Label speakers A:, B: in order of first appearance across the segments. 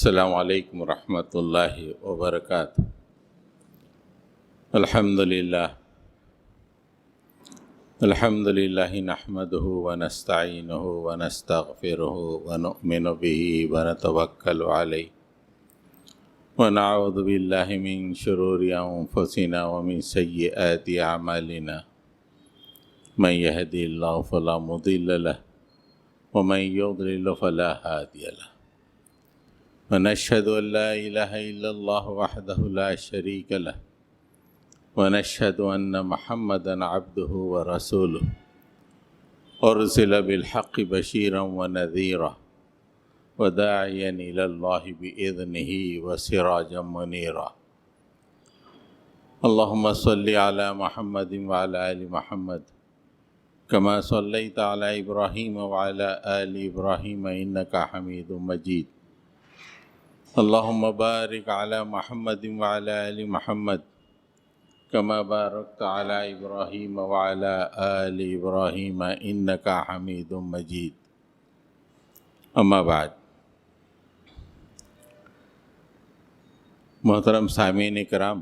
A: السلام علیکم ورحمۃ اللہ وبرکاتہ۔ الحمد للہ نحمدہ ونستعینہ ونستغفرہ ونؤمن بہ ونتوکل علیہ ونعوذ باللہ من شرور انفسنا ومن سیئات اعمالنا من یہدی اللہ فلا مضل لہ ومن یضلل فلا ہادی لہ ونشهد أن لا إله إلا الله وحده لا شريك له ونشهد أن محمدا عبده ورسوله أرسل بالحق بشيرا ونذيرا وداعيا إلى الله بإذنه وسراجا منيرا اللهم صل على محمد وعلى آل محمد كما صليت على إبراهيم وعلى آل إبراهيم إنك حميد مجيد اللهم بارك على محمد وعلى آل محمد كما باركت على إبراهيم وعلى آل إبراهيم إنك حميد مجيد اما بعد۔ محترم سامعین کرام،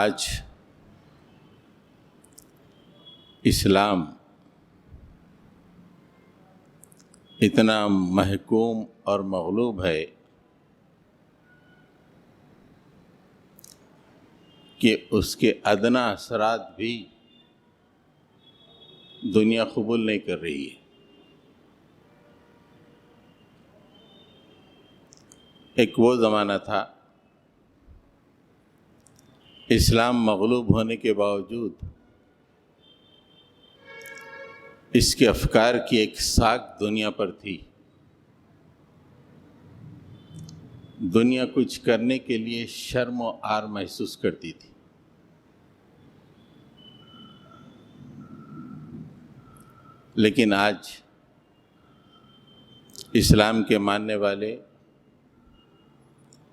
A: آج اسلام اتنا محکوم اور مغلوب ہے کہ اس کے ادنی اثرات بھی دنیا قبول نہیں کر رہی ہے۔ ایک وہ زمانہ تھا اسلام مغلوب ہونے کے باوجود اس کے افکار کی ایک ساکھ دنیا پر تھی۔ دنیا کچھ کرنے کے لیے شرم و عار محسوس کرتی تھی۔ لیکن آج اسلام کے ماننے والے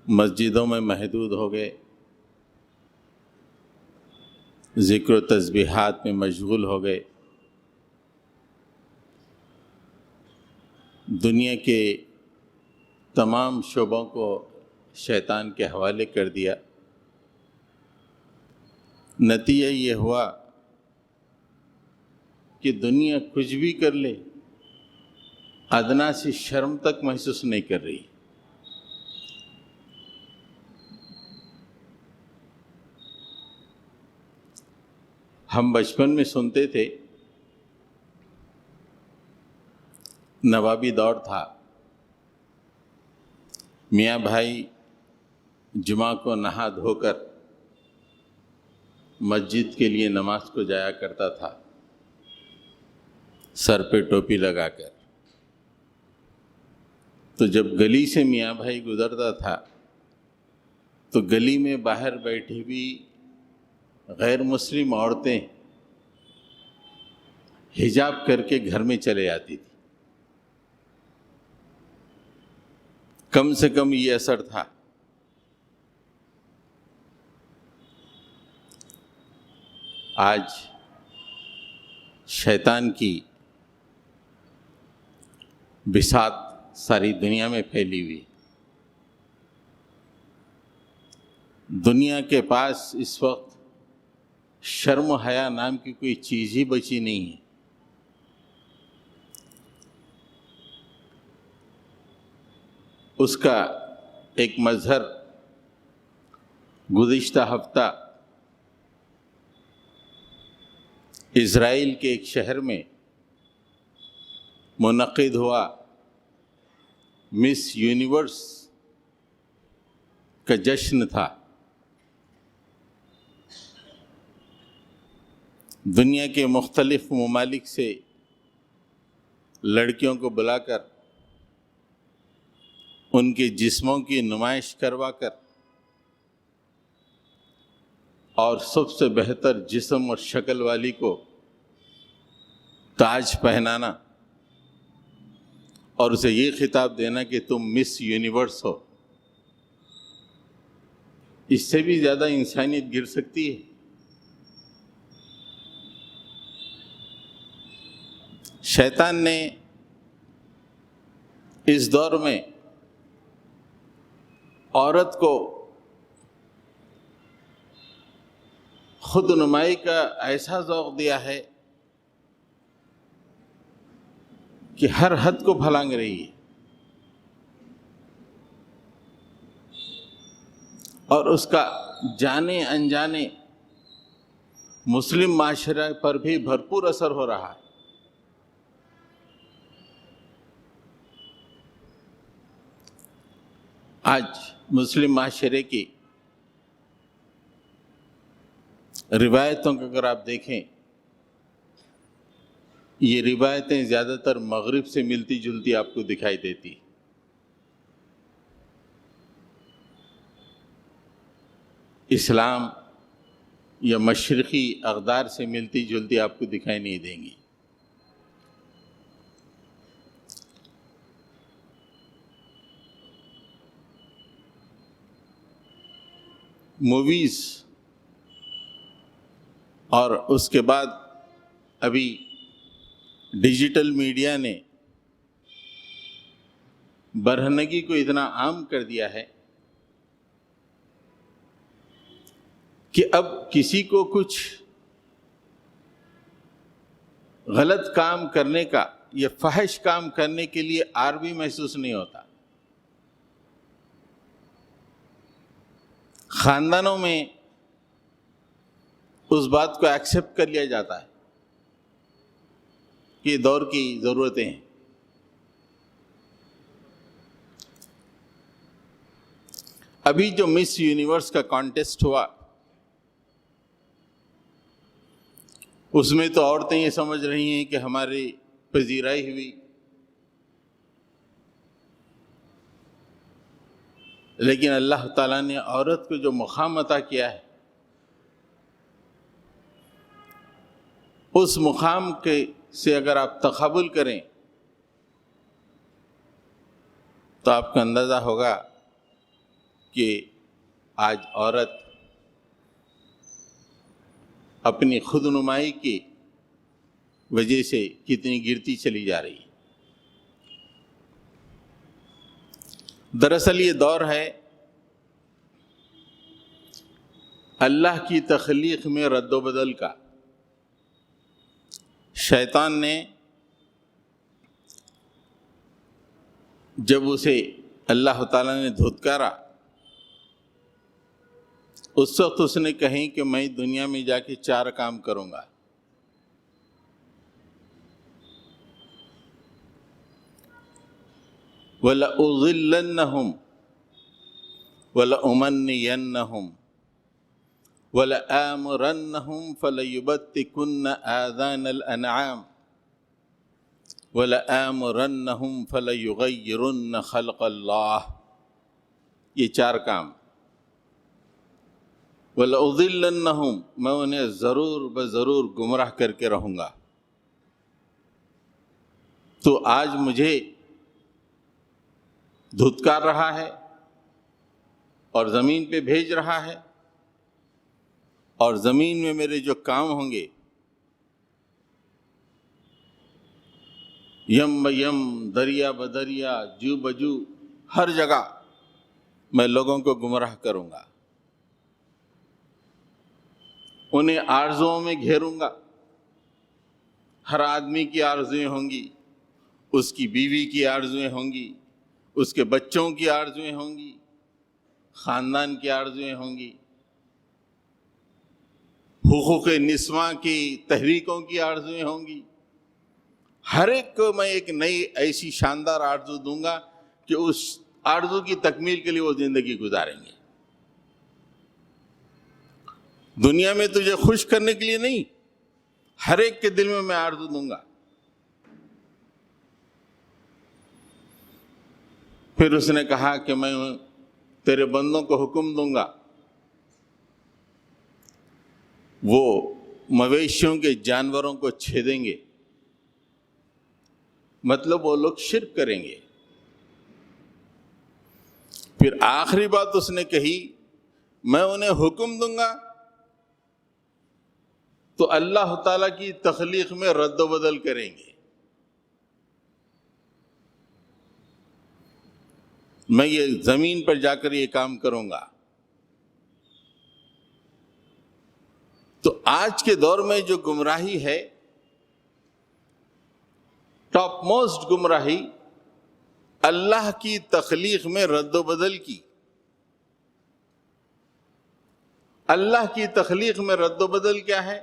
A: مسجدوں میں محدود ہو گئے، ذکر و تسبیحات میں مشغول ہو گئے، دنیا کے تمام شعبوں کو شیطان کے حوالے کر دیا۔ نتیجہ یہ ہوا کہ دنیا کچھ بھی کر لے، ادنا سی شرم تک محسوس نہیں کر رہی۔ ہم بچپن میں سنتے تھے، نوابی دور تھا، میاں بھائی جمعہ کو نہا دھو کر مسجد کے لیے نماز کو جایا کرتا تھا، سر پہ ٹوپی لگا کر۔ تو جب گلی سے میاں بھائی گزرتا تھا تو گلی میں باہر بیٹھی ہوئی غیر مسلم عورتیں حجاب کر کے گھر میں چلے آتی تھی۔ کم سے کم یہ اثر تھا۔ آج شیطان کی بساط ساری دنیا میں پھیلی ہوئی۔ دنیا کے پاس اس وقت شرم و حیا نام کی کوئی چیز ہی بچی نہیں ہے۔ اس کا ایک مظہر گزشتہ ہفتہ اسرائیل کے ایک شہر میں منعقد ہوا مس یونیورس کا جشن تھا۔ دنیا کے مختلف ممالک سے لڑکیوں کو بلا کر ان کے جسموں کی نمائش کروا کر اور سب سے بہتر جسم اور شکل والی کو تاج پہنانا اور اسے یہ خطاب دینا کہ تم مس یونیورس ہو، اس سے بھی زیادہ انسانیت گر سکتی ہے؟ شیطان نے اس دور میں عورت کو خود نمائی کا ایسا ذوق دیا ہے کہ ہر حد کو پھلانگ رہی ہے، اور اس کا جانے انجانے مسلم معاشرے پر بھی بھرپور اثر ہو رہا ہے۔ آج مسلم معاشرے کی روایتوں کو اگر آپ دیکھیں، یہ روایتیں زیادہ تر مغرب سے ملتی جلتی آپ کو دکھائی دیتی، اسلام یا مشرقی اقدار سے ملتی جلتی آپ کو دکھائی نہیں دیں گی۔ موویز اور اس کے بعد ابھی ڈیجیٹل میڈیا نے برہنگی کو اتنا عام کر دیا ہے کہ اب کسی کو کچھ غلط کام کرنے کا یا فحش کام کرنے کے لیے عار بھی محسوس نہیں ہوتا۔ خاندانوں میں اس بات کو ایکسیپٹ کر لیا جاتا ہے کہ یہ دور کی ضرورتیں ہیں۔ ابھی جو مس یونیورس کا کانٹیسٹ ہوا، اس میں تو عورتیں یہ سمجھ رہی ہیں کہ ہماری پذیرائی ہوئی، لیکن اللہ تعالیٰ نے عورت کو جو مقام عطا کیا ہے، اس مقام سے اگر آپ تقابل کریں تو آپ کا اندازہ ہوگا کہ آج عورت اپنی خود نمائی کی وجہ سے کتنی گرتی چلی جا رہی ہے۔ دراصل یہ دور ہے اللہ کی تخلیق میں رد و بدل کا۔ شیطان نے جب اسے اللہ تعالیٰ نے دھتکارا، اس وقت اس نے کہیں کہ میں دنیا میں جا کے 4 کام کروں گا۔ وَلَأُضِلَّنَّهُمْ وَلَأُمَنِّيَنَّهُمْ وَلَآمُرَنَّهُمْ فَلَيُبَتِّكُنَّ آذَانَ الْأَنْعَامِ وَلَآمُرَنَّهُمْ فَلَيُغَيِّرُنَّ خَلْقَ اللَّهِ، یہ 4 کام۔ وَلَأُضِلَّنَّهُمْ، میں انہیں ضرور بضرور گمراہ کر کے رہوں گا۔ تو آج مجھے دھتکار رہا ہے اور زمین پہ بھیج رہا ہے، اور زمین میں میرے جو کام ہوں گے، یم بیم، دریا بدریا، جو بجو، ہر جگہ میں لوگوں کو گمراہ کروں گا، انہیں آرزوؤں میں گھیروں گا۔ ہر آدمی کی آرزویں ہوں گی، اس کی بیوی کی آرزویں ہوں گی، اس کے بچوں کی آرزویں ہوں گی، خاندان کی آرزویں ہوں گی، حقوق نسواں کی تحریکوں کی آرزویں ہوں گی۔ ہر ایک کو میں ایک نئی ایسی شاندار آرزو دوں گا کہ اس آرزو کی تکمیل کے لیے وہ زندگی گزاریں گے۔ دنیا میں تجھے خوش کرنے کے لیے نہیں، ہر ایک کے دل میں آرزو دوں گا۔ پھر اس نے کہا کہ میں تیرے بندوں کو حکم دوں گا، وہ مویشیوں کے جانوروں کو چھیدیں گے، مطلب وہ لوگ شرک کریں گے۔ پھر آخری بات اس نے کہی، میں انہیں حکم دوں گا تو اللہ تعالیٰ کی تخلیق میں رد و بدل کریں گے۔ میں یہ زمین پر جا کر یہ کام کروں گا. تو آج کے دور میں جو گمراہی ہے، ٹاپ موسٹ گمراہی، اللہ کی تخلیق میں رد و بدل کی. اللہ کی تخلیق میں رد و بدل کیا ہے؟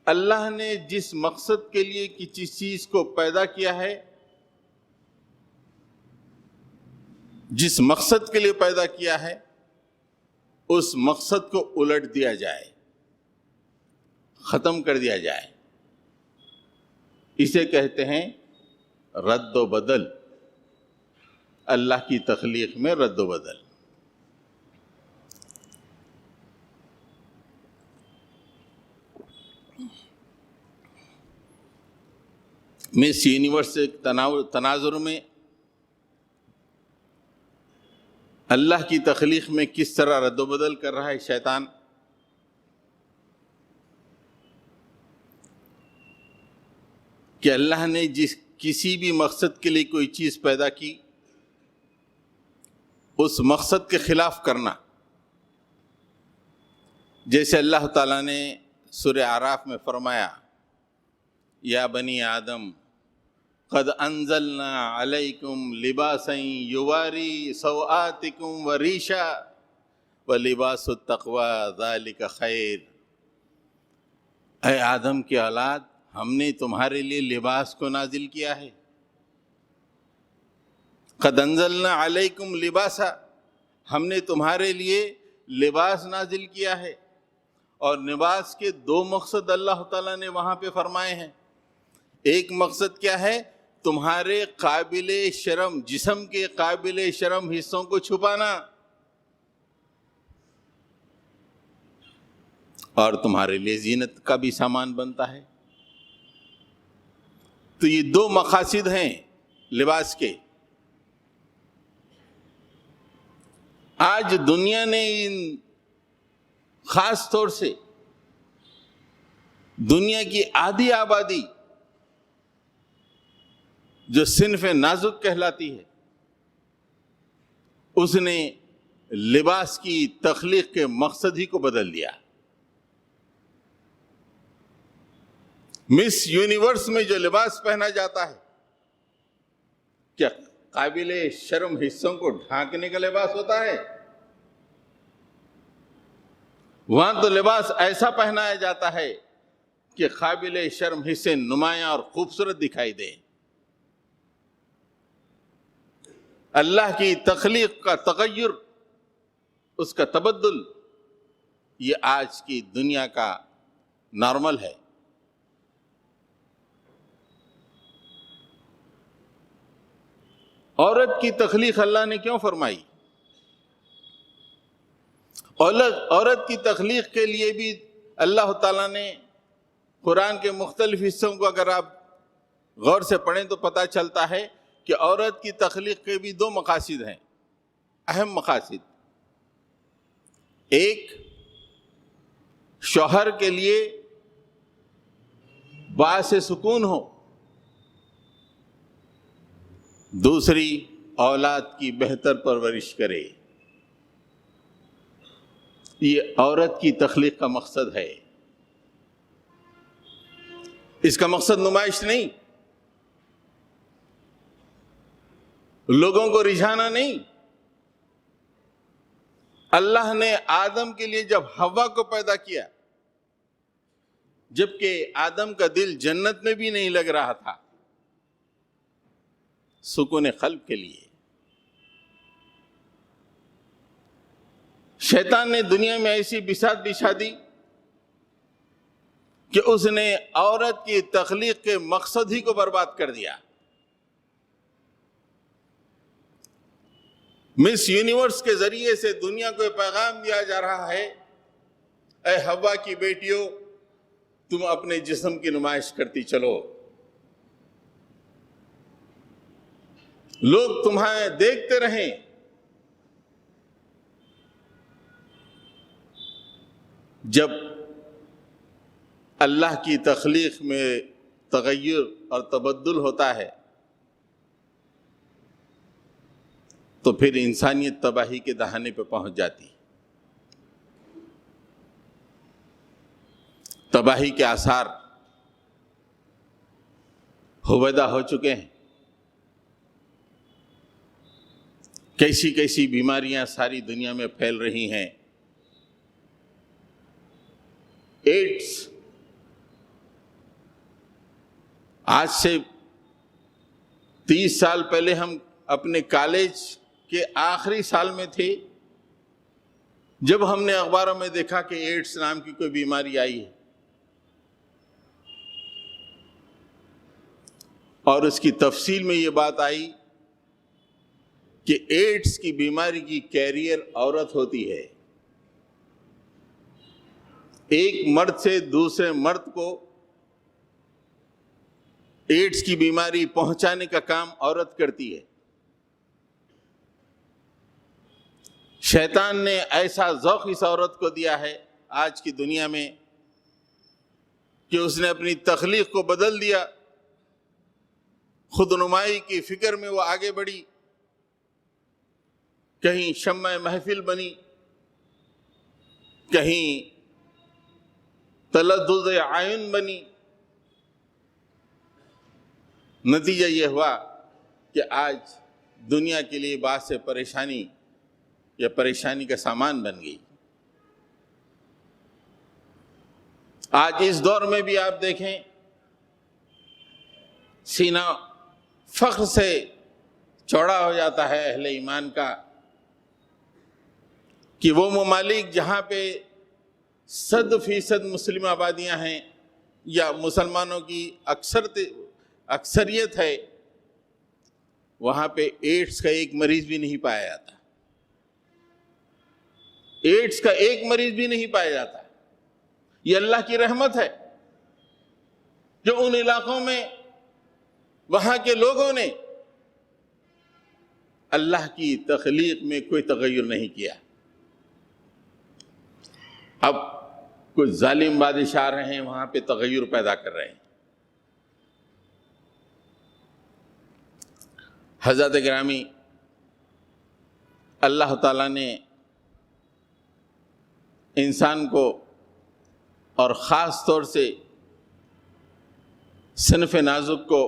A: اللہ نے جس مقصد کے لیے کسی چیز کو پیدا کیا ہے، جس مقصد کے لیے پیدا کیا ہے، اس مقصد کو الٹ دیا جائے، ختم کر دیا جائے. اسے کہتے ہیں رد و بدل. اللہ کی تخلیق میں رد و بدل. مس یونیورس تناظر میں اللہ کی تخلیق میں کس طرح رد و بدل کر رہا ہے شیطان. کہ اللہ نے کسی بھی مقصد کے لیے کوئی چیز پیدا کی، اس مقصد کے خلاف کرنا. جیسے اللہ تعالیٰ نے سورہ اعراف میں فرمایا، یا بنی آدم قد انزلنا علیکم لباسا یواری سوآتکم وریشا ولباس التقوی ذالک خیر. اے آدم کی اولاد، ہم نے تمہارے لیے لباس کو نازل کیا ہے. قد انزلنا علیکم لباسا، ہم نے تمہارے لیے لباس نازل کیا ہے. اور لباس کے دو مقصد اللہ تعالیٰ نے وہاں پہ فرمائے ہیں. ایک مقصد کیا ہے؟ تمہارے قابل شرم، جسم کے قابل شرم حصوں کو چھپانا، اور تمہارے لیے زینت کا بھی سامان بنتا ہے. تو یہ دو مقاصد ہیں لباس کے. آج دنیا نے خاص طور سے دنیا کی آدھی آبادی جو صنف نازک کہلاتی ہے، اس نے لباس کی تخلیق کے مقصد ہی کو بدل دیا. مس یونیورس میں جو لباس پہنا جاتا ہے، کیا قابل شرم حصوں کو ڈھانکنے کا لباس ہوتا ہے؟ وہاں تو لباس ایسا پہنایا جاتا ہے کہ قابل شرم حصے نمایاں اور خوبصورت دکھائی دے. اللہ کی تخلیق کا تغیر، اس کا تبدل، یہ آج کی دنیا کا نارمل ہے. عورت کی تخلیق اللہ نے کیوں فرمائی؟ عورت کی تخلیق کے لیے بھی اللہ تعالیٰ نے قرآن کے مختلف حصوں کو اگر آپ غور سے پڑھیں تو پتہ چلتا ہے کہ عورت کی تخلیق کے بھی دو مقاصد ہیں، اہم مقاصد. ایک، شوہر کے لیے باعث سکون ہو. دوسری، اولاد کی بہتر پرورش کرے. یہ عورت کی تخلیق کا مقصد ہے. اس کا مقصد نمائش نہیں، لوگوں کو رجھانا نہیں. اللہ نے آدم کے لیے جب حوا کو پیدا کیا، جبکہ آدم کا دل جنت میں بھی نہیں لگ رہا تھا، سکون قلب کے لیے. شیطان نے دنیا میں ایسی بساط بچھا دی کہ اس نے عورت کی تخلیق کے مقصد ہی کو برباد کر دیا. مس یونیورس کے ذریعے سے دنیا کو پیغام دیا جا رہا ہے، اے حوا کی بیٹیوں، تم اپنے جسم کی نمائش کرتی چلو، لوگ تمہیں دیکھتے رہیں. جب اللہ کی تخلیق میں تغیر اور تبدل ہوتا ہے تو پھر انسانیت تباہی کے دہانے پہ پہنچ جاتی. تباہی کے آثار ہویدا ہو چکے ہیں. کیسی کیسی بیماریاں ساری دنیا میں پھیل رہی ہیں. ایڈس آج سے 30 سال پہلے ہم اپنے کالج کے آخری سال میں تھے جب ہم نے اخباروں میں دیکھا کہ ایڈس نام کی کوئی بیماری آئی ہے، اور اس کی تفصیل میں یہ بات آئی کہ ایڈس کی بیماری کی کیریئر عورت ہوتی ہے. ایک مرد سے دوسرے مرد کو ایڈس کی بیماری پہنچانے کا کام عورت کرتی ہے. شیطان نے ایسا ذوق اس عورت کو دیا ہے آج کی دنیا میں کہ اس نے اپنی تخلیق کو بدل دیا. خود نمائی کی فکر میں وہ آگے بڑھی، کہیں شمع محفل بنی، کہیں تلذذ عین بنی. نتیجہ یہ ہوا کہ آج دنیا کے لیے باعث پریشانی یا پریشانی کا سامان بن گئی. آج اس دور میں بھی آپ دیکھیں سینہ فخر سے چوڑا ہو جاتا ہے اہل ایمان کا کہ وہ ممالک جہاں پہ 100% مسلم آبادیاں ہیں یا مسلمانوں کی اکثریت ہے، وہاں پہ ایڈس کا ایک مریض بھی نہیں پایا جاتا. ایڈس کا ایک مریض بھی نہیں پایا جاتا. یہ اللہ کی رحمت ہے جو ان علاقوں میں وہاں کے لوگوں نے اللہ کی تخلیق میں کوئی تغیر نہیں کیا. اب کچھ ظالم بادشاہ رہے ہیں وہاں پہ تغیر پیدا کر رہے ہیں. حضرت گرامی، اللہ تعالیٰ نے انسان کو اور خاص طور سے صنف نازک کو،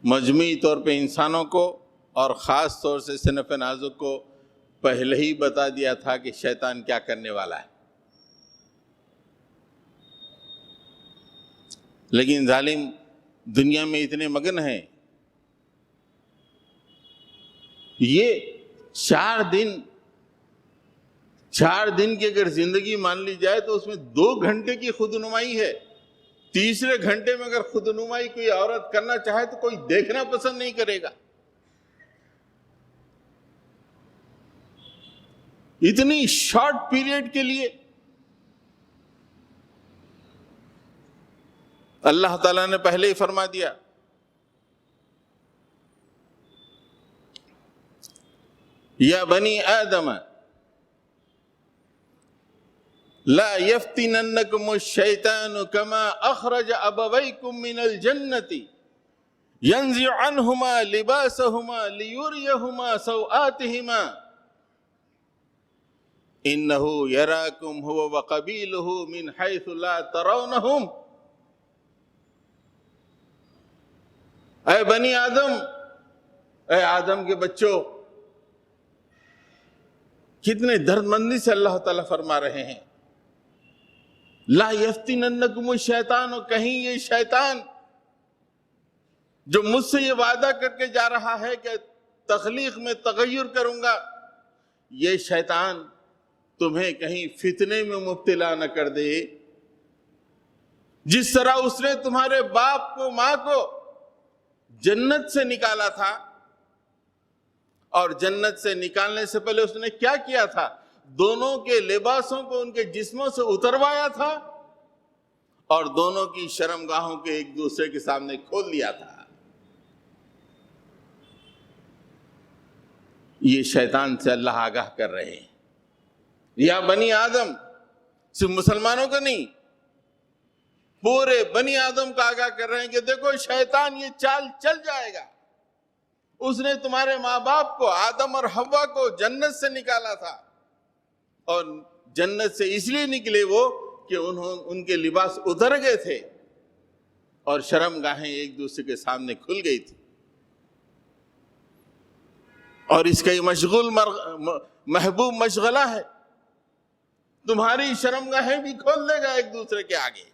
A: مجموعی طور پہ انسانوں کو اور خاص طور سے صنف نازک کو پہلے ہی بتا دیا تھا کہ شیطان کیا کرنے والا ہے. لیکن ظالم دنیا میں اتنے مگن ہیں. یہ 4 دن کی اگر زندگی مان لی جائے تو اس میں 2 گھنٹے کی خود نمائی ہے. تیسرے گھنٹے میں اگر خود نمائی کوئی عورت کرنا چاہے تو کوئی دیکھنا پسند نہیں کرے گا. اتنی شارٹ پیریڈ کے لیے اللہ تعالیٰ نے پہلے ہی فرما دیا یا بنی آدم لا یفتننکم الشیطان کما اخرج ابویکم من الجنۃ ینزع عنہما لباسہما لیریہما سوآتہما انہ یراکم هو وقبیلہ من حیث لا ترونہم. اے بنی آدم، اے آدم کے بچوں، کتنے درد مندی سے اللہ تعالیٰ فرما رہے ہیں لا یفتننکم الشیطان، اور کہیں یہ شیطان جو مجھ سے یہ وعدہ کر کے جا رہا ہے کہ تخلیق میں تغیر کروں گا، یہ شیطان تمہیں کہیں فتنے میں مبتلا نہ کر دے. جس طرح اس نے تمہارے باپ کو ماں کو جنت سے نکالا تھا، اور جنت سے نکالنے سے پہلے اس نے کیا کیا تھا؟ دونوں کے لباسوں کو ان کے جسموں سے اتروایا تھا اور دونوں کی شرمگاہوں کے ایک دوسرے کے سامنے کھول دیا تھا. یہ شیطان سے اللہ آگاہ کر رہے ہیں. یا بنی آدم، صرف مسلمانوں کا نہیں، پورے بنی آدم کا آگاہ کر رہے ہیں کہ دیکھو شیطان یہ چال چل جائے گا. اس نے تمہارے ماں باپ کو، آدم اور حوا کو جنت سے نکالا تھا، اور جنت سے اس لیے نکلے وہ کہ ان کے لباس اتر گئے تھے اور شرم گاہیں ایک دوسرے کے سامنے کھل گئی تھی، اور اس کا یہ محبوب مشغلہ ہے، تمہاری شرم گاہیں بھی کھول دے گا ایک دوسرے کے آگے۔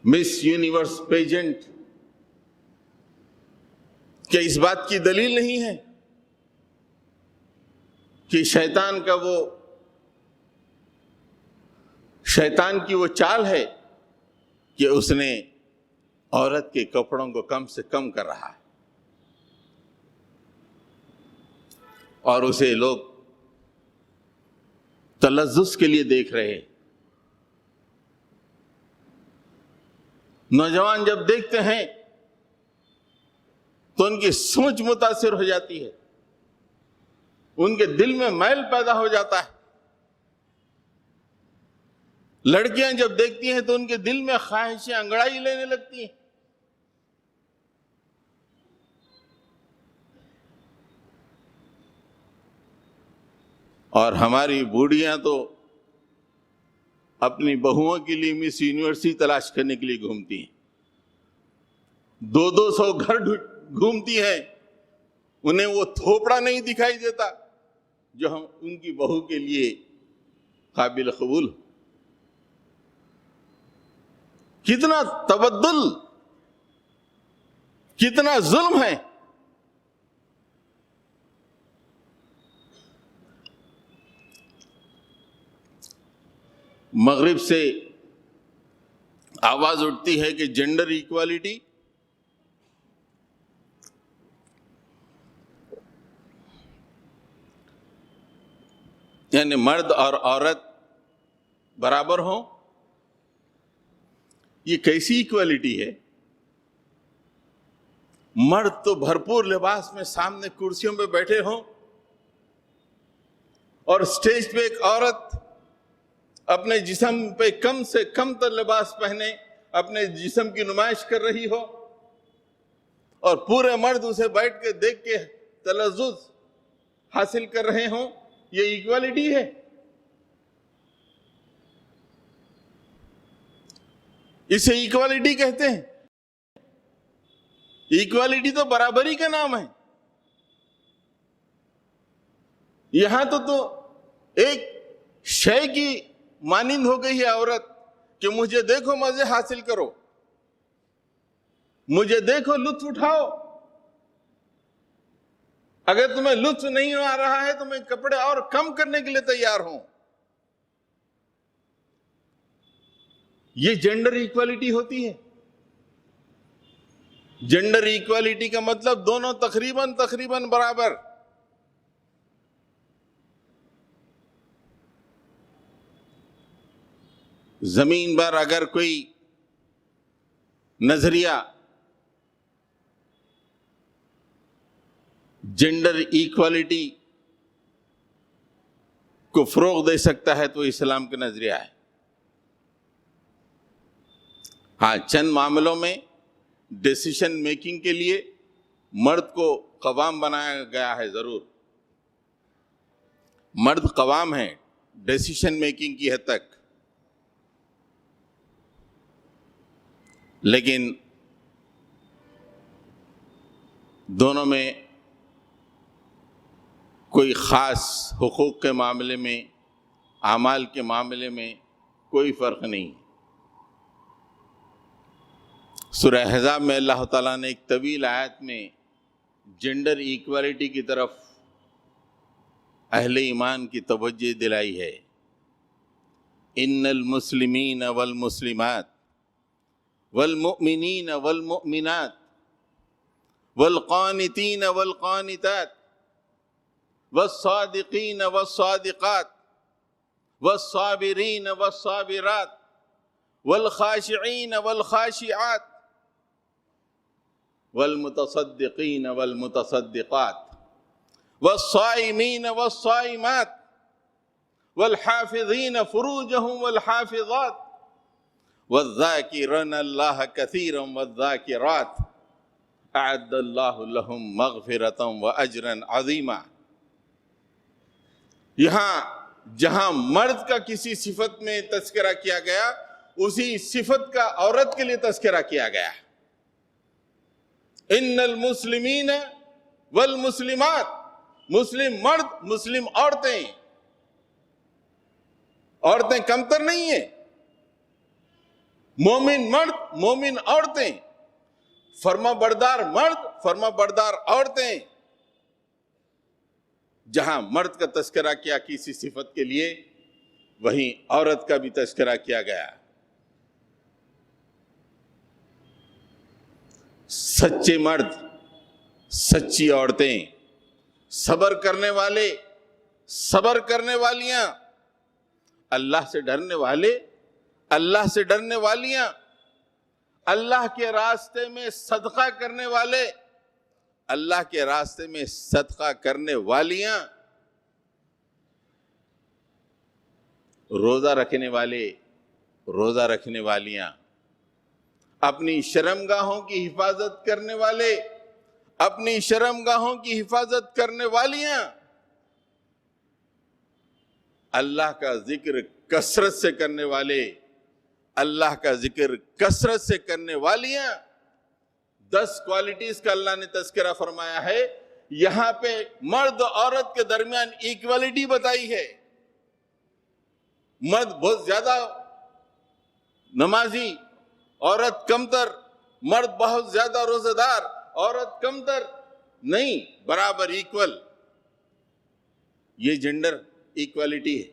A: مس یونیورس پیجنٹ کیا اس بات کی دلیل نہیں ہے کہ شیطان کی وہ چال ہے کہ اس نے عورت کے کپڑوں کو کم سے کم کر رہا ہے، اور اسے لوگ تلذذ کے لیے دیکھ رہے ہیں۔ نوجوان جب دیکھتے ہیں تو ان کی سوچ متاثر ہو جاتی ہے، ان کے دل میں میل پیدا ہو جاتا ہے۔ لڑکیاں جب دیکھتی ہیں تو ان کے دل میں خواہشیں انگڑائی لینے لگتی ہیں۔ اور ہماری بوڑھیاں تو اپنی بہوؤں کے لیے مس یونیورسٹی تلاش کرنے کے لیے گھومتی ہیں، 200 گھر گھومتی ہیں، انہیں وہ تھوپڑا نہیں دکھائی دیتا جو ہم ان کی بہو کے لیے قابل قبول ہو۔ کتنا تبدل، کتنا ظلم ہے۔ مغرب سے آواز اٹھتی ہے کہ جینڈر ایکوالٹی، یعنی مرد اور عورت برابر ہوں۔ یہ کیسی ایکوالٹی ہے؟ مرد تو بھرپور لباس میں سامنے کرسیوں پہ بیٹھے ہوں، اور سٹیج پہ ایک عورت اپنے جسم پہ کم سے کم تر لباس پہنے اپنے جسم کی نمائش کر رہی ہو، اور پورے مرد اسے بیٹھ کے دیکھ کے تلذذ حاصل کر رہے ہوں۔ یہ ایکوالٹی ہے؟ اسے ایکوالٹی کہتے ہیں؟ ایکوالٹی تو برابری کا نام ہے۔ یہاں تو ایک شے کی مانند ہو گئی ہے عورت کہ مجھے دیکھو، مزے حاصل کرو، مجھے دیکھو، لطف اٹھاؤ۔ اگر تمہیں لطف نہیں آ رہا ہے تو میں کپڑے اور کم کرنے کے لیے تیار ہوں۔ یہ جینڈر ایکوالٹی ہوتی ہے؟ جینڈر ایکوالٹی کا مطلب دونوں تقریباً برابر۔ زمین پر اگر کوئی نظریہ جینڈر ایکوالٹی کو فروغ دے سکتا ہے تو اسلام کا نظریہ ہے۔ ہاں، چند معاملوں میں ڈیسیشن میکنگ کے لیے مرد کو قوام بنایا گیا ہے، ضرور مرد قوام ہے ڈیسیشن میکنگ کی حد تک، لیکن دونوں میں کوئی خاص حقوق کے معاملے میں، اعمال کے معاملے میں کوئی فرق نہیں۔ سورہ احزاب میں اللہ تعالیٰ نے ایک طویل آیت میں جینڈر ایکوالٹی کی طرف اہل ایمان کی توجہ دلائی ہے۔ ان المسلمین والمسلمات والمؤمنین والمؤمنات والقانتین والقانتات والصادقین والصادقات والصابرین والصابرات والخاشعین والخاشعات والمتصدقین والمتصدقات والصائمین والصائمات والحافظین فروجهم والحافظات والذاکرین اللہ کثیرا والذاکرات اعد اللہ لہم مغفرۃ واجرا عظیما۔ یہاں جہاں مرد کا کسی صفت میں تذکرہ کیا گیا، اسی صفت کا عورت کے لیے تذکرہ کیا گیا۔ ان المسلمین والمسلمات، مسلم مرد، مسلم عورتیں، عورتیں کمتر نہیں ہیں، مومن مرد، مومن عورتیں، فرما بردار مرد، فرما بردار عورتیں۔ جہاں مرد کا تذکرہ کیا کسی صفت کے لیے، وہیں عورت کا بھی تذکرہ کیا گیا۔ سچے مرد، سچی عورتیں، صبر کرنے والے، صبر کرنے والیاں، اللہ سے ڈرنے والے، اللہ سے ڈرنے والیاں، اللہ کے راستے میں صدقہ کرنے والے، اللہ کے راستے میں صدقہ کرنے والیاں، روزہ رکھنے والے، روزہ رکھنے والیاں، اپنی شرمگاہوں کی حفاظت کرنے والے، اپنی شرمگاہوں کی حفاظت کرنے والیاں، اللہ کا ذکر کثرت سے کرنے والے، اللہ کا ذکر کثرت سے کرنے والیاں۔ 10 کوالٹیز کا اللہ نے تذکرہ فرمایا ہے۔ یہاں پہ مرد و عورت کے درمیان ایکوالٹی بتائی ہے۔ مرد بہت زیادہ نمازی، عورت کمتر، مرد بہت زیادہ روزہ دار، عورت کمتر، نہیں، برابر، ایکول۔ یہ جنڈر ایکوالٹی ہے۔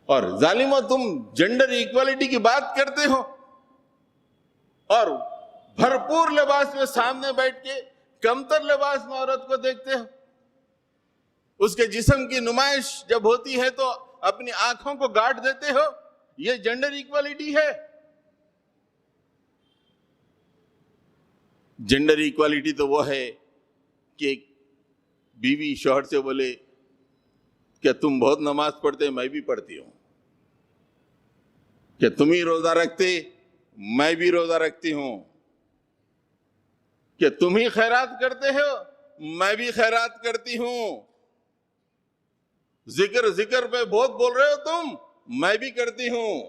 A: اور ظالمو، تم جنڈر ایکوالٹی کی بات کرتے ہو اور بھرپور لباس میں سامنے بیٹھ کے کمتر لباس میں عورت کو دیکھتے ہو۔ اس کے جسم کی نمائش جب ہوتی ہے تو اپنی آنکھوں کو گاڑ دیتے ہو۔ یہ جنڈر ایکوالٹی ہے؟ جنڈر ایکوالٹی تو وہ ہے کہ ایک بیوی شوہر سے بولے کہ تم بہت نماز پڑھتے، میں بھی پڑھتی ہوں، کہ تم ہی روزہ رکھتے، میں بھی روزہ رکھتی ہوں، کہ تم ہی خیرات کرتے ہو، میں بھی خیرات کرتی ہوں، ذکر پہ بہت بول رہے ہو تم، میں بھی کرتی ہوں۔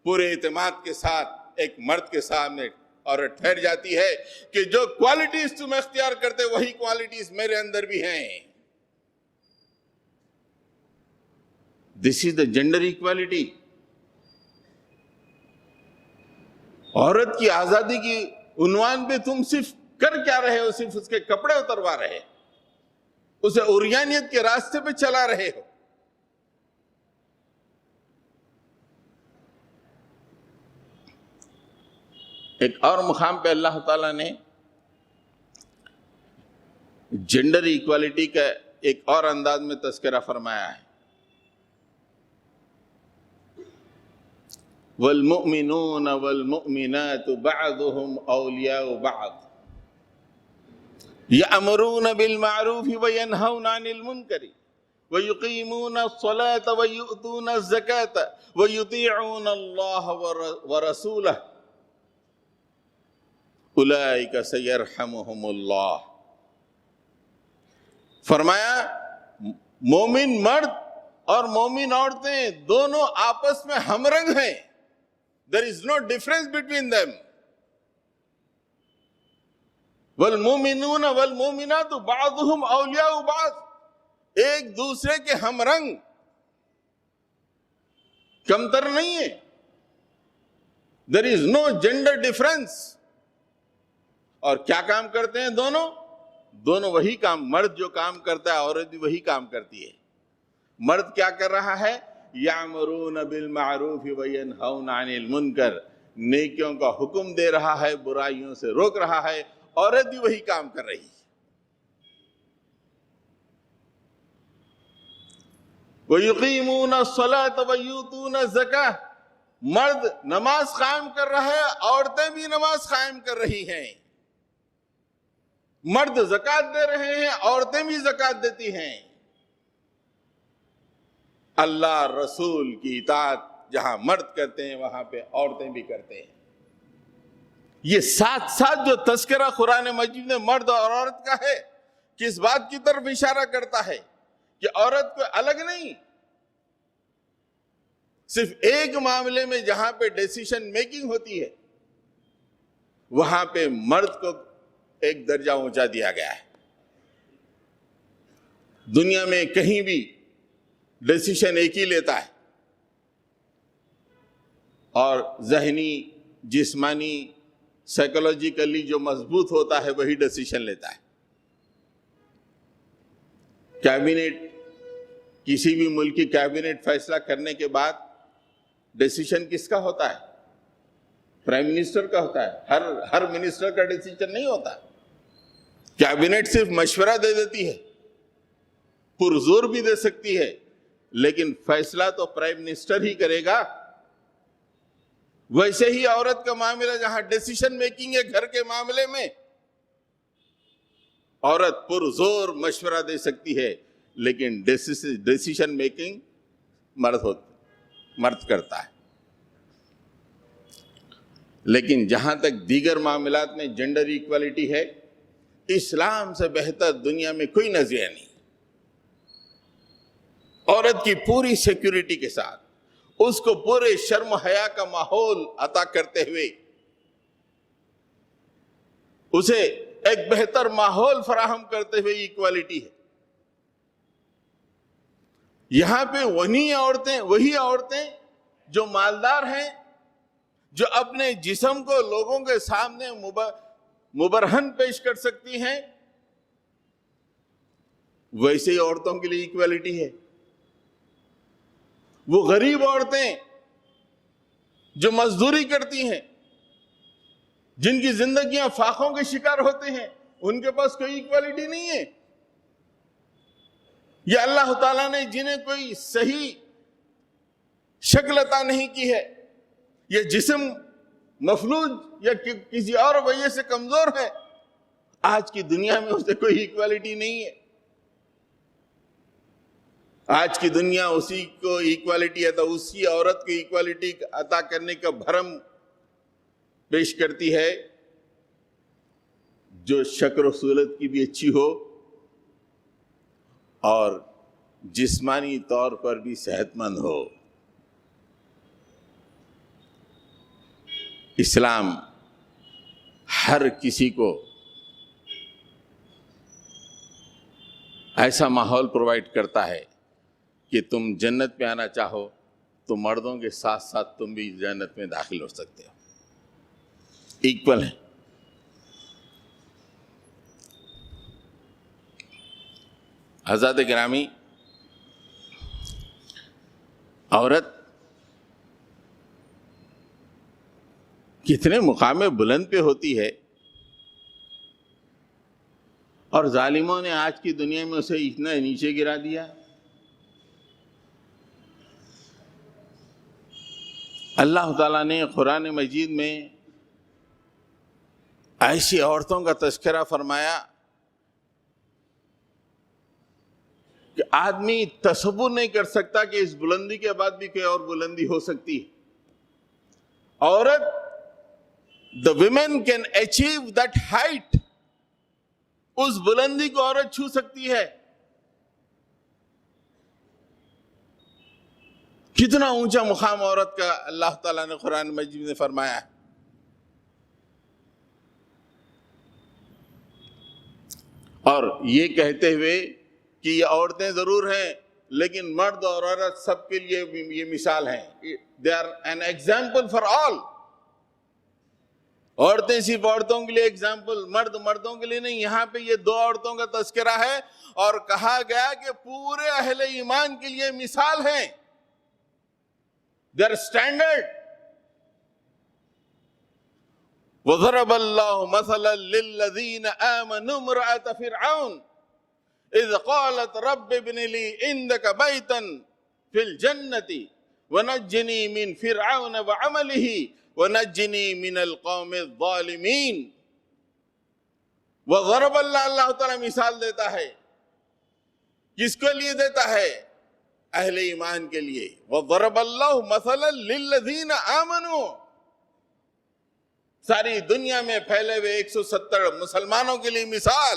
A: پورے اعتماد کے ساتھ ایک مرد کے سامنے عورت ٹھہر جاتی ہے کہ جو کوالٹیز تم اختیار کرتے وہی کوالٹیز میرے اندر بھی ہیں۔ دس از دا جنڈر ایکوالٹی۔ عورت کی آزادی کی عنوان پہ تم صرف کر کیا رہے ہو؟ صرف اس کے کپڑے اتروا رہے، اسے عریانیت کے راستے پہ چلا رہے ہو۔ ایک اور مقام پہ اللہ تعالیٰ نے جنڈر ایکوالٹی کا ایک اور انداز میں تذکرہ فرمایا ہے۔ والمؤمنون والمؤمنات بعضهم اولیاء بعض یأمرون بالمعروف وینہون عن المنکر ویقیمون الصلاة ویؤتون الزکاة ویطیعون اللہ ورسولہ اولئک سیرحمہم اللہ۔ فرمایا مومن مرد اور مومن عورتیں دونوں آپس میں ہم رنگ ہیں۔ There is no difference between them. والمؤمنون والمؤمنات بعضهم اولیاء بعض، ایک دوسرے کے ہم رنگ، کمتر نہیں ہے۔ There is no gender difference۔ اور کیا کام کرتے ہیں دونوں وہی کام، مرد جو کام کرتا ہے عورت بھی وہی کام کرتی ہے۔ مرد کیا کر رہا ہے؟ یامرون بالمعروف وینہون عن المنکر، نیکیوں کا حکم دے رہا ہے، برائیوں سے روک رہا ہے۔ عورت بھی وہی کام کر رہی ہے۔ وَيُقِيمُونَ الصَّلَاةَ وَيُؤْتُونَ الزَّكَاةَ، مرد نماز قائم کر رہا ہے، عورتیں بھی نماز قائم کر رہی ہیں۔ مرد زکوٰۃ دے رہے ہیں، عورتیں بھی زکوٰۃ دیتی ہیں۔ اللہ رسول کی اطاعت جہاں مرد کرتے ہیں وہاں پہ عورتیں بھی کرتے ہیں. یہ ساتھ ساتھ جو تذکرہ قرآن مجید میں مرد اور عورت کا ہے کس بات کی طرف اشارہ کرتا ہے کہ عورت کو الگ نہیں، صرف ایک معاملے میں جہاں پہ ڈیسیشن میکنگ ہوتی ہے وہاں پہ مرد کو ایک درجہ اونچا دیا گیا ہے. دنیا میں کہیں بھی ڈیسیشن ایک ہی لیتا ہے اور ذہنی، جسمانی، سائیکولوجیکلی جو مضبوط ہوتا ہے وہی ڈیسیشن لیتا ہے. کیبنٹ، کسی بھی ملک کی کیبنٹ فیصلہ کرنے کے بعد ڈیسیشن کس کا ہوتا ہے؟ پرائم منسٹر کا ہوتا ہے. ہر منسٹر کا ڈیسیشن نہیں ہوتا. کیبنٹ صرف مشورہ دے دیتی ہے، پرزور بھی دے سکتی ہے، لیکن فیصلہ تو پرائم منسٹر ہی کرے گا. ویسے ہی عورت کا معاملہ جہاں ڈیسیشن میکنگ ہے گھر کے معاملے میں، عورت پرزور مشورہ دے سکتی ہے لیکن ڈیسیشن میکنگ مرد کرتا ہے. لیکن جہاں تک دیگر معاملات میں جنڈر ایکوالٹی ہے، اسلام سے بہتر دنیا میں کوئی نظریہ نہیں. عورت کی پوری سیکیورٹی کے ساتھ، اس کو پورے شرم و حیا کا ماحول عطا کرتے ہوئے اسے ایک بہتر ماحول فراہم کرتے ہوئے ایکوالٹی ہے. یہاں پہ وہی عورتیں جو مالدار ہیں، جو اپنے جسم کو لوگوں کے سامنے مبرہن پیش کر سکتی ہیں، ویسے ہی عورتوں کے لیے ایکوالٹی ہے. وہ غریب عورتیں جو مزدوری کرتی ہیں، جن کی زندگیاں فاقوں کے شکار ہوتے ہیں، ان کے پاس کوئی ایکوالٹی نہیں ہے. یا اللہ تعالیٰ نے جنہیں کوئی صحیح شکل عطا نہیں کی ہے، یہ جسم مفلوج یا کسی اور وجہ سے کمزور ہے، آج کی دنیا میں اسے کوئی ایکوالٹی نہیں ہے. آج کی دنیا اسی کو ایکوالٹی عطا، اسی عورت کو ایکوالٹی عطا کرنے کا بھرم پیش کرتی ہے جو شکل و صورت کی بھی اچھی ہو اور جسمانی طور پر بھی صحت مند ہو. اسلام ہر کسی کو ایسا ماحول پرووائڈ کرتا ہے کہ تم جنت میں آنا چاہو تو مردوں کے ساتھ ساتھ تم بھی جنت میں داخل ہو سکتے ہو. ایکول ہیں. حضرات گرامی، عورت کتنے مقام بلند پہ ہوتی ہے اور ظالموں نے آج کی دنیا میں اسے اتنا نیچے گرا دیا. اللہ تعالیٰ نے قرآن مجید میں ایسی عورتوں کا تذکرہ فرمایا کہ آدمی تصور نہیں کر سکتا کہ اس بلندی کے بعد بھی کوئی اور بلندی ہو سکتی ہے. عورت، the women can achieve that height، اس بلندی کو عورت چھو سکتی ہے. کتنا اونچا مقام عورت کا اللہ تعالیٰ نے قرآن مجید میں فرمایا ہے. اور یہ کہتے ہوئے کہ یہ عورتیں ضرور ہیں لیکن مرد اور عورت سب کے لیے یہ مثال ہیں. They are an example for all. عورتیں صرف عورتوں کے لیے ایگزامپل، مرد مردوں کے لیے نہیں. یہاں پہ یہ دو عورتوں کا تذکرہ ہے اور کہا گیا کہ پورے اہل ایمان کے لیے مثال ہیں. They are standard. وَضَرَبَ اللَّهُ مَثَلًا لِلَّذِينَ آمَنُوا امْرَأَتَ فِرْعَوْنَ إِذْ قَالَتْ رَبِّ ابْنِ لِي عِندَكَ بَيْتًا فِي الْجَنَّةِ وَنَجِّنِي مِنْ فِرْعَوْنَ وَعَمَلِهِ وَنَجِّنِي مِنَ الْقَوْمِ الظَّالِمِينَ. وَضَرَبَ اللہ تعالیٰ مثال دیتا ہے. کس کے لیے دیتا ہے؟ اہل ایمان کے لیے، وَضَرَبَ اللَّهُ مَثَلًا لِلَّذِينَ آمَنُوا، ساری دنیا میں پھیلے ہوئے 170 مسلمانوں کے لیے مثال۔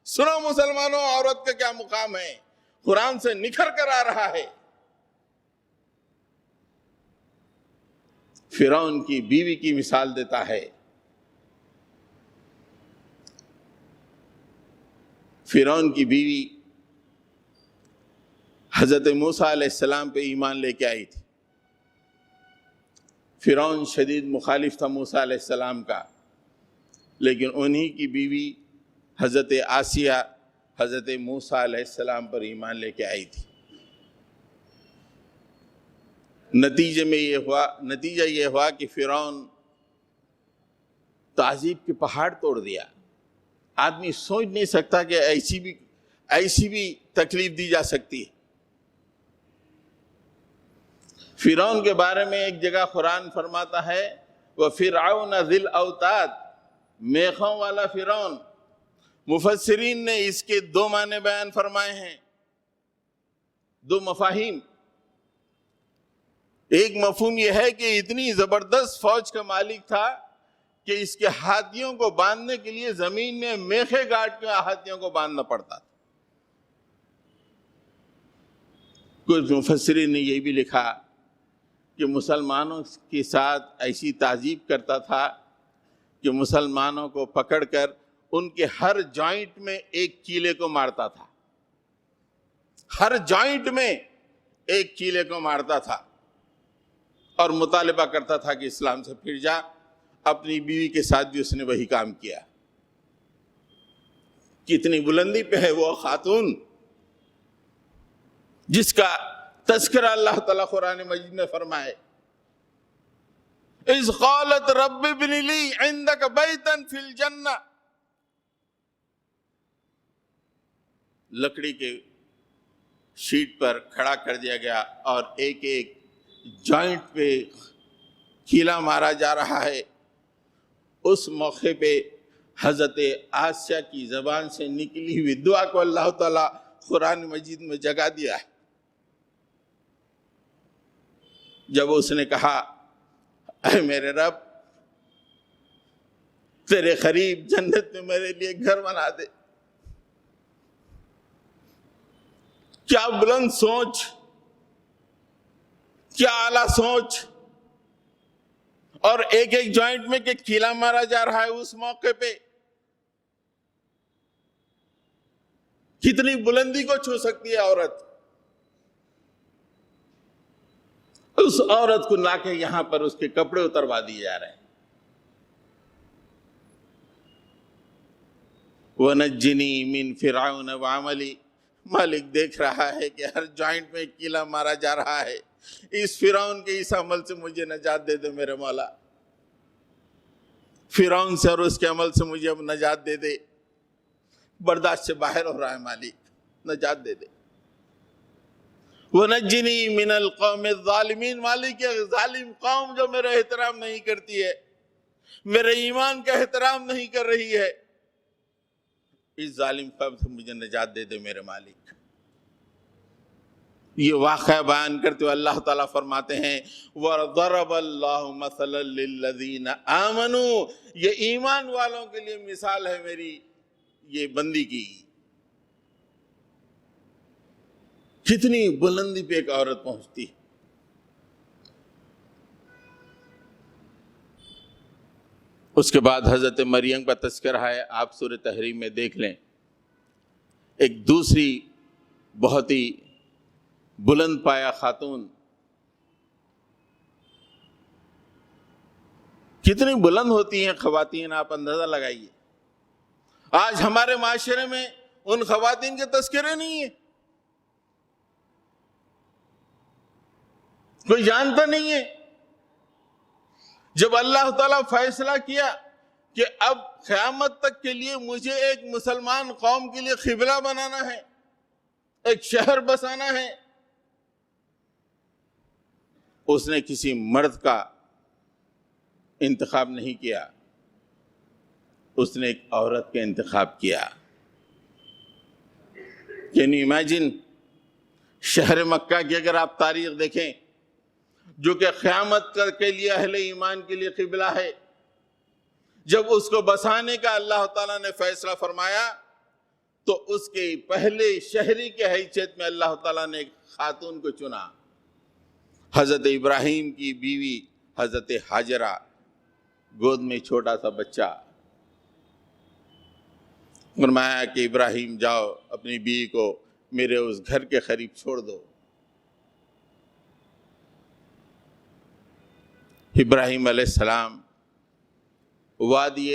A: سنو مسلمانوں، عورت کا کیا مقام ہے، قرآن سے نکھر کر آ رہا ہے۔ فرعون کی بیوی کی مثال دیتا ہے۔ فرعون کی بیوی حضرت موسیٰ علیہ السلام پہ ایمان لے کے آئی تھی۔ فرعون شدید مخالف تھا موسیٰ علیہ السلام کا، لیکن انہی کی بیوی حضرت آسیہ حضرت موسیٰ علیہ السلام پر ایمان لے کے آئی تھی۔ نتیجہ یہ ہوا کہ فرعون تعذیب کے پہاڑ توڑ دیا۔ آدمی سوچ نہیں سکتا کہ ایسی بھی تکلیف دی جا سکتی ہے۔ فرعون کے بارے میں ایک جگہ قرآن فرماتا ہے وَفِرْعَوْنَ ذِي الْأَوْتَادِ، میخوں والا فرعون۔ مفسرین نے اس کے دو معنی بیان فرمائے ہیں، دو مفاہیم۔ ایک مفہوم یہ ہے کہ اتنی زبردست فوج کا مالک تھا کہ اس کے ہاتھیوں کو باندھنے کے لیے زمین میں میخیں گاڑ کے ہاتھیوں کو باندھنا پڑتا تھا۔ کچھ مفسرین نے یہ بھی لکھا کہ مسلمانوں کے ساتھ ایسی تعذیب کرتا تھا کہ مسلمانوں کو پکڑ کر ان کے ہر جوائنٹ میں ایک کیلے کو مارتا تھا، ہر جوائنٹ میں ایک کیلے کو مارتا تھا، اور مطالبہ کرتا تھا کہ اسلام سے پھر جا۔ اپنی بیوی کے ساتھ بھی اس نے وہی کام کیا۔ کتنی بلندی پہ ہے وہ خاتون جس کا تذکرہ اللہ تعالیٰ قرآن مجید میں فرمائے اِذْ قَالَتْ رَبِّ ابْنِ لِي عِنْدَكَ بَيْتًا فِي الْجَنَّةِ، لکڑی کے شیٹ پر کھڑا کر دیا گیا اور ایک ایک جوائنٹ پہ کیلا مارا جا رہا ہے۔ اس موقع پہ حضرت آسیہ کی زبان سے نکلی ہوئی دعا کو اللہ تعالیٰ قرآن مجید میں جگہ دیا ہے۔ جب اس نے کہا اے میرے رب، تیرے قریب جنت میں میرے لیے گھر بنا دے۔ کیا بلند سوچ، کیا اعلیٰ سوچ، اور ایک ایک جوائنٹ میں کہ کیلا مارا جا رہا ہے اس موقع پہ۔ کتنی بلندی کو چھو سکتی ہے عورت۔ اس عورت کو لا کے یہاں پر اس کے کپڑے اتروا دیے جا رہے ہیں۔ وَنَجِّنِي مِن فِرْعَوْنَ وَعَمَلِي، مالک دیکھ رہا ہے کہ ہر جوائنٹ میں کیلا مارا جا رہا ہے، اس فرعون کے اس عمل سے مجھے نجات دے دے میرے مولا، فرعون سے اور اس کے عمل سے مجھے اب نجات دے دے، برداشت سے باہر ہو رہا ہے مالک، نجات دے دے۔ وَنَجِّنِي مِنَ الْقَوْمِ الظَّالِمِينَ، مالک یہ ظالم قوم جو میرا احترام نہیں کرتی ہے، میرے ایمان کا احترام نہیں کر رہی ہے، اس ظالم قوم سے مجھے نجات دے دے میرے مالک۔ یہ واقعہ بیان کرتے ہوئے اللہ تعالیٰ فرماتے ہیں وَضَرَبَ اللَّهُ مَثَلًا لِلَّذِينَ آمَنُوا، یہ ایمان والوں کے لیے مثال ہے میری یہ بندی کی۔ کتنی بلندی پہ ایک عورت پہنچتی۔ اس کے بعد حضرت مریم کا تذکرہ ہے، آپ سورہ تحریم میں دیکھ لیں۔ ایک دوسری بہت ہی بلند پایا خاتون، کتنی بلند ہوتی ہیں خواتین، آپ اندازہ لگائیے۔ آج ہمارے معاشرے میں ان خواتین کے تذکرے نہیں ہیں، کوئی جانتا نہیں ہے۔ جب اللہ تعالیٰ فیصلہ کیا کہ اب قیامت تک کے لیے مجھے ایک مسلمان قوم کے لیے قبلہ بنانا ہے، ایک شہر بسانا ہے، اس نے کسی مرد کا انتخاب نہیں کیا، اس نے ایک عورت کا انتخاب کیا۔ Can you imagine? شہر مکہ کی اگر آپ تاریخ دیکھیں، جو کہ قیامت کے لیے اہل ایمان کے لیے قبلہ ہے، جب اس کو بسانے کا اللہ تعالیٰ نے فیصلہ فرمایا تو اس کے پہلے شہری کے حیثیت میں اللہ تعالیٰ نے ایک خاتون کو چنا، حضرت ابراہیم کی بیوی حضرت حاجرہ، گود میں چھوٹا سا بچہ۔ فرمایا کہ ابراہیم جاؤ اپنی بیوی کو میرے اس گھر کے قریب چھوڑ دو۔ ابراہیم علیہ السلام وادی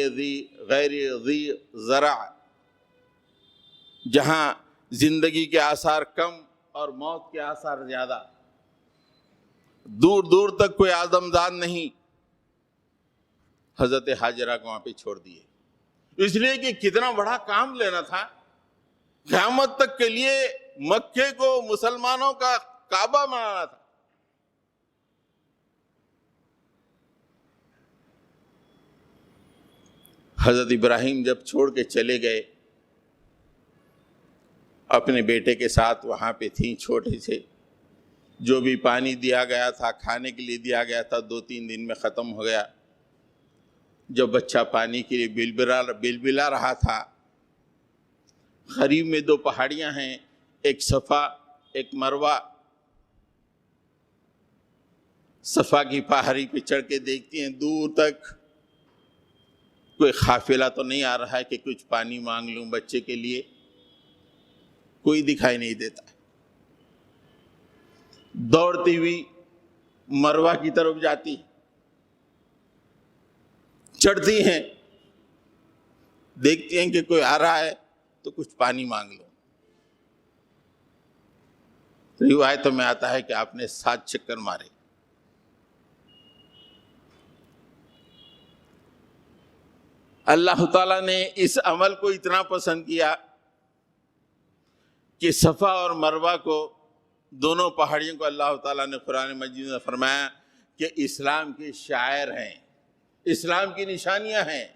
A: غیر ذی زرع، جہاں زندگی کے آثار کم اور موت کے آثار زیادہ، دور دور تک کوئی آدمزاد نہیں، حضرت حاجرہ کو وہاں پہ چھوڑ دیے، اس لیے کہ کتنا بڑا کام لینا تھا۔ قیامت تک کے لیے مکے کو مسلمانوں کا کعبہ بنانا تھا۔ حضرت ابراہیم جب چھوڑ کے چلے گئے، اپنے بیٹے کے ساتھ وہاں پہ تھیں، چھوٹے سے جو بھی پانی دیا گیا تھا، کھانے کے لیے دیا گیا تھا، 2-3 دن میں ختم ہو گیا۔ جب بچہ پانی کے لیے بلبلا رہا تھا، قریب میں 2 پہاڑیاں ہیں، ایک صفا ایک مروہ۔ صفا کی پہاڑی پہ چڑھ کے دیکھتی ہیں دور تک کوئی قافلہ تو نہیں آ رہا ہے کہ کچھ پانی مانگ لوں بچے کے لیے، کوئی دکھائی نہیں دیتا۔ دوڑتی ہوئی مروہ کی طرف جاتی، چڑھتی ہیں، دیکھتی ہیں کہ کوئی آ رہا ہے تو کچھ پانی مانگ لو۔ روایتوں میں آتا ہے کہ آپ نے 7 چکر مارے۔ اللہ تعالیٰ نے اس عمل کو اتنا پسند کیا کہ صفا اور مروہ کو، دونوں پہاڑیوں کو اللہ تعالیٰ نے قرآن مجید میں فرمایا کہ اسلام کے شعائر ہیں، اسلام کی نشانیاں ہیں۔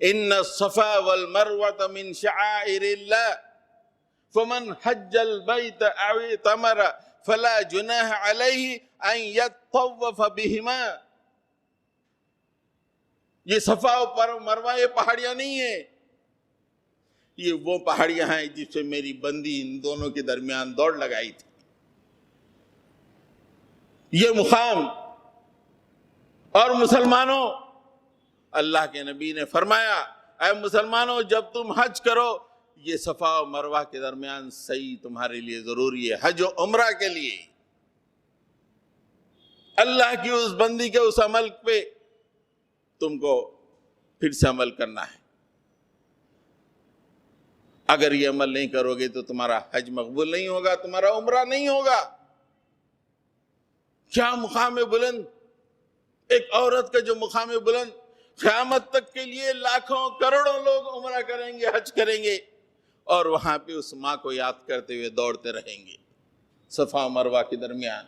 A: ان الصفا والمروة من شعائر اللہ فمن حج البیت او اعتمر فلا جناح علیہ ان یطوف بہما۔ یہ صفا اور مروہ یہ پہاڑیاں نہیں ہیں، یہ وہ پہاڑیاں ہیں جس سے میری بندی ان دونوں کے درمیان دوڑ لگائی تھی۔ یہ مقام اور مسلمانوں، اللہ کے نبی نے فرمایا اے مسلمانوں جب تم حج کرو یہ صفا و مروہ کے درمیان سعی تمہارے لیے ضروری ہے، حج و عمرہ کے لیے۔ اللہ کی اس بندی کے اس عمل پہ تم کو پھر سے عمل کرنا ہے۔ اگر یہ عمل نہیں کرو گے تو تمہارا حج مقبول نہیں ہوگا، تمہارا عمرہ نہیں ہوگا۔ کیا مقام بلند، ایک عورت کا جو مقام بلند، قیامت تک کے لیے لاکھوں کروڑوں لوگ عمرہ کریں گے، حج کریں گے، اور وہاں پہ اس ماں کو یاد کرتے ہوئے دوڑتے رہیں گے صفا و مروہ کے درمیان۔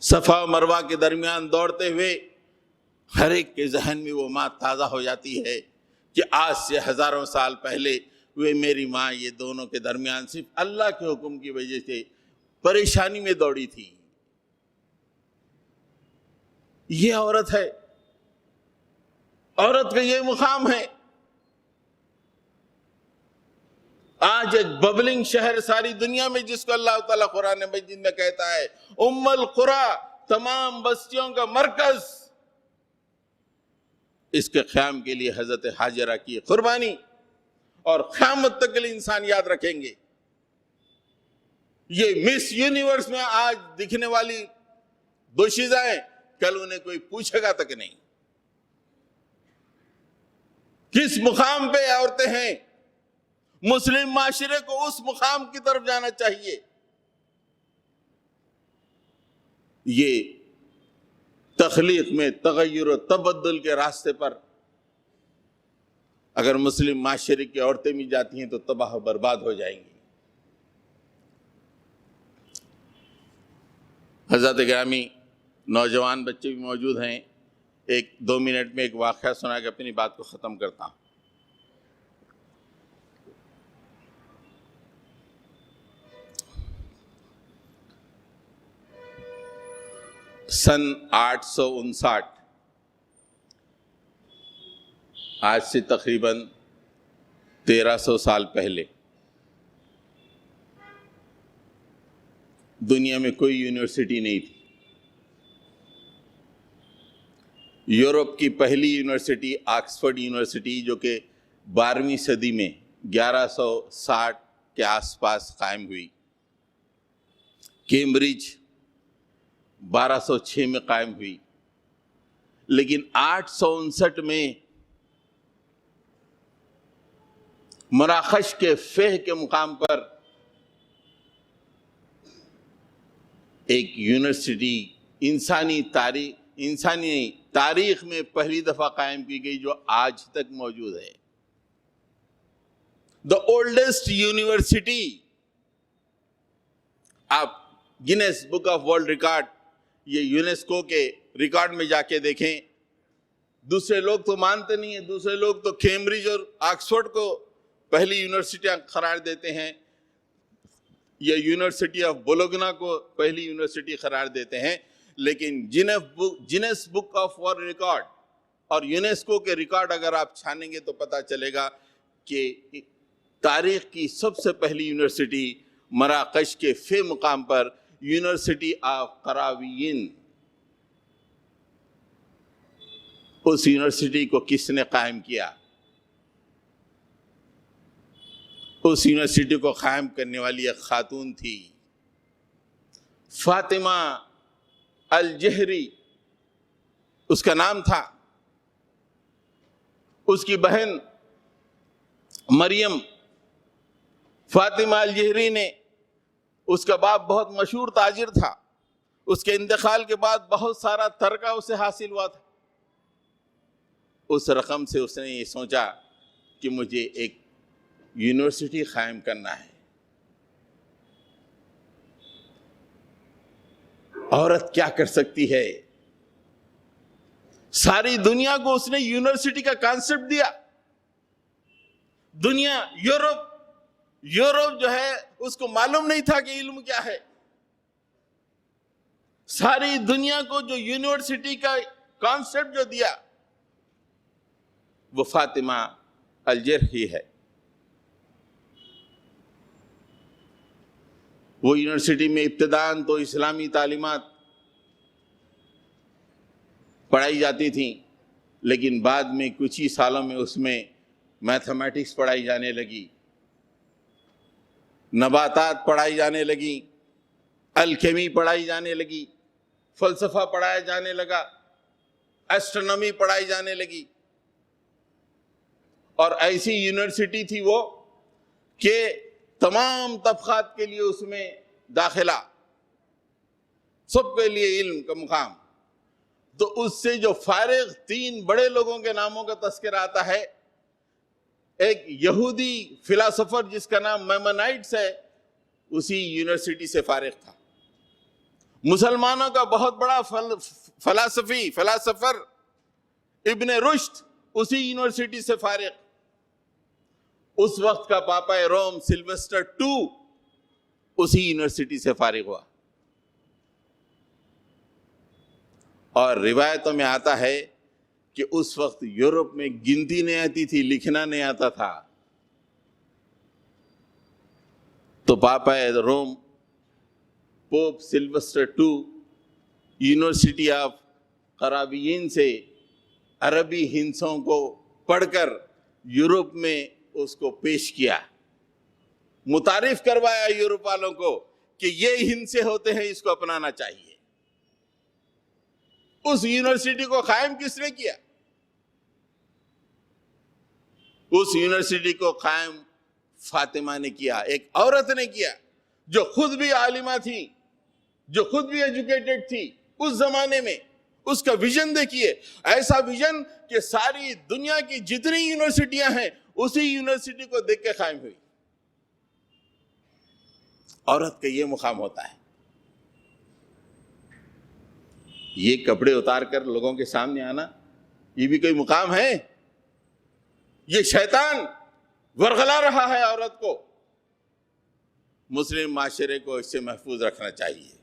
A: صفا و مروہ کے درمیان دوڑتے ہوئے ہر ایک کے ذہن میں وہ ماں تازہ ہو جاتی ہے کہ آج سے ہزاروں سال پہلے وہ میری ماں یہ دونوں کے درمیان صرف اللہ کے حکم کی وجہ سے پریشانی میں دوڑی تھی۔ یہ عورت ہے، عورت کا یہ مقام ہے۔ آج ایک ببلنگ شہر ساری دنیا میں جس کو اللہ تعالیٰ قرآن مجید میں کہتا ہے ام القری، تمام بستیوں کا مرکز، اس کے قیام کے لیے حضرت حاجرہ کی قربانی، اور قیامت تک کے لیے انسان یاد رکھیں گے۔ یہ مس یونیورس میں آج دکھنے والی دوشیزائیں کل انہیں کوئی پوچھے گا تک نہیں۔ کس مقام پہ عورتیں ہیں؟ مسلم معاشرے کو اس مقام کی طرف جانا چاہیے۔ یہ تخلیق میں تغیر و تبدل کے راستے پر اگر مسلم معاشرے کی عورتیں بھی جاتی ہیں تو تباہ و برباد ہو جائیں گی۔ حضرت گرامی، نوجوان بچے بھی موجود ہیں، 1-2 منٹ میں ایک واقعہ سنا کے اپنی بات کو ختم کرتا ہوں۔ سن 859، آج سے تقریباً 1300 سال پہلے دنیا میں کوئی یونیورسٹی نہیں تھی۔ یورپ کی پہلی یونیورسٹی آکسفورڈ یونیورسٹی، جو کہ 12ویں صدی میں 1160 کے آس پاس قائم ہوئی۔ کیمبرج 1206 میں قائم ہوئی، لیکن 859 میں مراکش کے فیح کے مقام پر ایک یونیورسٹی انسانی تاریخ میں پہلی دفعہ قائم کی گئی، جو آج تک موجود ہے۔ The oldest university، آپ Guinness book of world record, یہ یونیسکو کے ریکارڈ میں جا کے دیکھیں۔ دوسرے لوگ تو مانتے نہیں ہیں، دوسرے لوگ تو کیمبرج اور آکسفورڈ کو پہلی یونیورسٹیاں قرار دیتے ہیں، یہ یونیورسٹی آف بولوگنا کو پہلی یونیورسٹی قرار دیتے ہیں، لیکن genius book of world record اور یونیسکو کے ریکارڈ اگر آپ چھانیں گے تو پتہ چلے گا کہ تاریخ کی سب سے پہلی یونیورسٹی مراکش کے فی مقام پر یونیورسٹی آف قراویین، اس یونیورسٹی کو کس نے قائم کیا؟ اس یونیورسٹی کو قائم کرنے والی ایک خاتون تھی، فاطمہ الجہری اس کا نام تھا۔ اس کی بہن مریم، فاطمہ الجہری نے، اس کا باپ بہت مشہور تاجر تھا، اس کے انتقال کے بعد بہت سارا ترکہ اسے حاصل ہوا تھا۔ اس رقم سے اس نے یہ سوچا کہ مجھے ایک یونیورسٹی قائم کرنا ہے۔ عورت کیا کر سکتی ہے؟ ساری دنیا کو اس نے یونیورسٹی کا کانسیپٹ دیا۔ دنیا، یورپ جو ہے اس کو معلوم نہیں تھا کہ علم کیا ہے۔ ساری دنیا کو جو یونیورسٹی کا کانسیپٹ جو دیا وہ فاطمہ الجہری ہے۔ وہ یونیورسٹی میں ابتداً تو اسلامی تعلیمات پڑھائی جاتی تھیں، لیکن بعد میں کچھ ہی سالوں میں اس میں میتھمیٹکس پڑھائی جانے لگی، نباتات پڑھائی جانے لگی، الکیمی پڑھائی جانے لگی، فلسفہ پڑھایا جانے لگا، ایسٹرونومی پڑھائی جانے لگی۔ اور ایسی یونیورسٹی تھی وہ کہ تمام طبقات کے لیے اس میں داخلہ، سب کے لیے علم کا مقام۔ تو اس سے جو فارغ 3 بڑے لوگوں کے ناموں کا تذکرہ آتا ہے، ایک یہودی فلاسفر جس کا نام میمونائٹس ہے، اسی یونیورسٹی سے فارغ تھا۔ مسلمانوں کا بہت بڑا فلاسفر ابن رشد اسی یونیورسٹی سے فارغ۔ اس وقت کا پاپا روم سلویسٹر II اسی یونیورسٹی سے فارغ ہوا۔ اور روایتوں میں آتا ہے کہ اس وقت یورپ میں گنتی نہیں آتی تھی، لکھنا نہیں آتا تھا، تو پاپا Rome Pope Sylvester II university of Qarawiyyin سے عربی ہندسوں کو پڑھ کر یورپ میں اس کو پیش کیا، متعارف کروایا یورپ والوں کو کہ یہ ہندسے ہوتے ہیں، اس کو اپنانا چاہیے۔ اس یونیورسٹی کو قائم کس نے کیا؟ اس یونیورسٹی کو قائم فاطمہ نے کیا، ایک عورت نے کیا جو خود بھی عالمہ تھی، جو خود بھی ایجوکیٹڈ تھی اس زمانے میں۔ اس کا ویژن دیکھیے، ایسا ویژن کہ ساری دنیا کی جتنی یونیورسٹیاں ہیں اسی یونیورسٹی کو دیکھ کے قائم ہوئی۔ عورت کا یہ مقام ہوتا ہے۔ یہ کپڑے اتار کر لوگوں کے سامنے آنا، یہ بھی کوئی مقام ہے؟ یہ شیطان ورغلا رہا ہے عورت کو۔ مسلم معاشرے کو اس سے محفوظ رکھنا چاہیے۔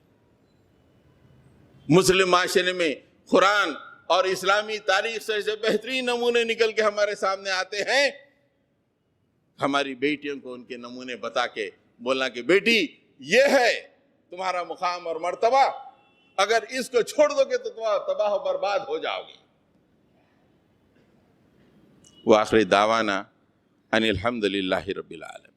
A: مسلم معاشرے میں قرآن اور اسلامی تاریخ سے ایسے بہترین نمونے نکل کے ہمارے سامنے آتے ہیں، ہماری بیٹیوں کو ان کے نمونے بتا کے بولنا کہ بیٹی یہ ہے تمہارا مقام اور مرتبہ، اگر اس کو چھوڑ دو گے تو تم تباہ و برباد ہو جاؤ گے۔ وآخر دعوانا ان الحمد للہ رب العالمین۔